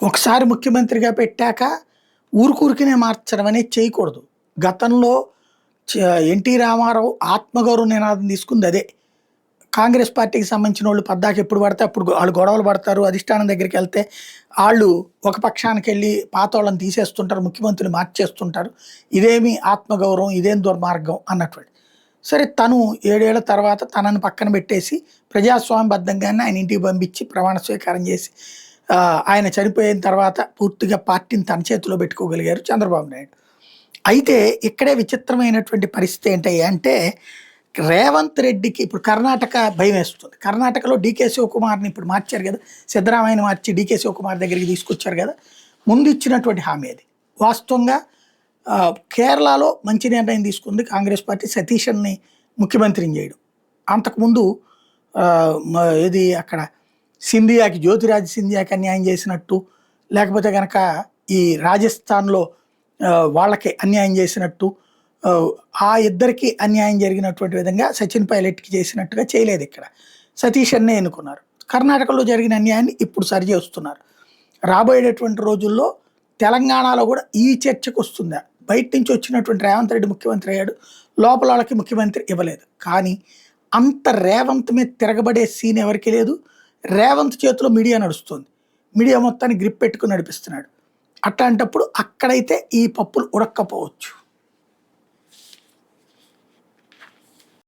ఒకసారి ముఖ్యమంత్రిగా పెట్టాక ఊరుకూరికినే మార్చడం అనేది చేయకూడదు. గతంలో ఎన్టీ రామారావు ఆత్మగౌరవ నినాదం తీసుకుంది అదే. కాంగ్రెస్ పార్టీకి సంబంధించిన వాళ్ళు పద్దాక ఎప్పుడు పడితే అప్పుడు వాళ్ళు గొడవలు పడతారు. అధిష్టానం దగ్గరికి వెళ్తే వాళ్ళు ఒక పక్షానికి వెళ్ళి పాతోళ్ళని తీసేస్తుంటారు, ముఖ్యమంత్రిని మార్చేస్తుంటారు. ఇదేమి ఆత్మగౌరవం, ఇదేం దుర్మార్గం అన్నటువంటి. సరే తను 7 ఏళ్ల తర్వాత తనని పక్కన పెట్టేసి ప్రజాస్వామ్యబద్ధంగానే ఆయన ఇంటికి పంపించి ప్రమాణ స్వీకారం చేసి ఆయన చనిపోయిన తర్వాత పూర్తిగా పార్టీని తన చేతిలో పెట్టుకోగలిగారు చంద్రబాబు నాయుడు. అయితే ఇక్కడే విచిత్రమైనటువంటి పరిస్థితి ఏంటి అంటే రేవంత్ రెడ్డికి ఇప్పుడు కర్ణాటక భయం వేస్తుంది. కర్ణాటకలో డీకే శివకుమార్ని ఇప్పుడు మార్చారు కదా, సిద్ధరామయ్యని మార్చి డీకే శివకుమార్ దగ్గరికి తీసుకొచ్చారు కదా. ముందు ఇచ్చినటువంటి హామీ అది. వాస్తవంగా కేరళలో మంచి నిర్ణయం తీసుకుంది కాంగ్రెస్ పార్టీ, సతీషన్ని ముఖ్యమంత్రిని చేయడం. అంతకుముందు ఇది అక్కడ సింధియాకి, జ్యోతిరాజ్ సింధియాకి అన్యాయం చేసినట్టు, లేకపోతే కనుక ఈ రాజస్థాన్లో వాళ్ళకి అన్యాయం చేసినట్టు, ఆ ఇద్దరికి అన్యాయం జరిగినటువంటి విధంగా సచిన్ పైలట్కి చేసినట్టుగా చేయలేదు. ఇక్కడ సతీష్ అన్నే ఎన్నుకున్నారు. కర్ణాటకలో జరిగిన అన్యాయాన్ని ఇప్పుడు సరిచేస్తున్నారు. రాబోయేటటువంటి రోజుల్లో తెలంగాణలో కూడా ఈ చర్చకు వస్తుందా? బయట నుంచి వచ్చినటువంటి రేవంత్ రెడ్డి ముఖ్యమంత్రి అయ్యాడు, లోపల వాళ్ళకి ముఖ్యమంత్రి ఇవ్వలేదు. కానీ అంత రేవంత్ మీద తిరగబడే సీన్ ఎవరికి లేదు. రేవంత్ చేతిలో మీడియా నడుస్తుంది, మీడియా మొత్తాన్ని గ్రిప్ పెట్టుకుని నడిపిస్తున్నాడు. అట్లాంటప్పుడు అక్కడైతే ఈ పప్పులు ఉడక్కపోవచ్చు.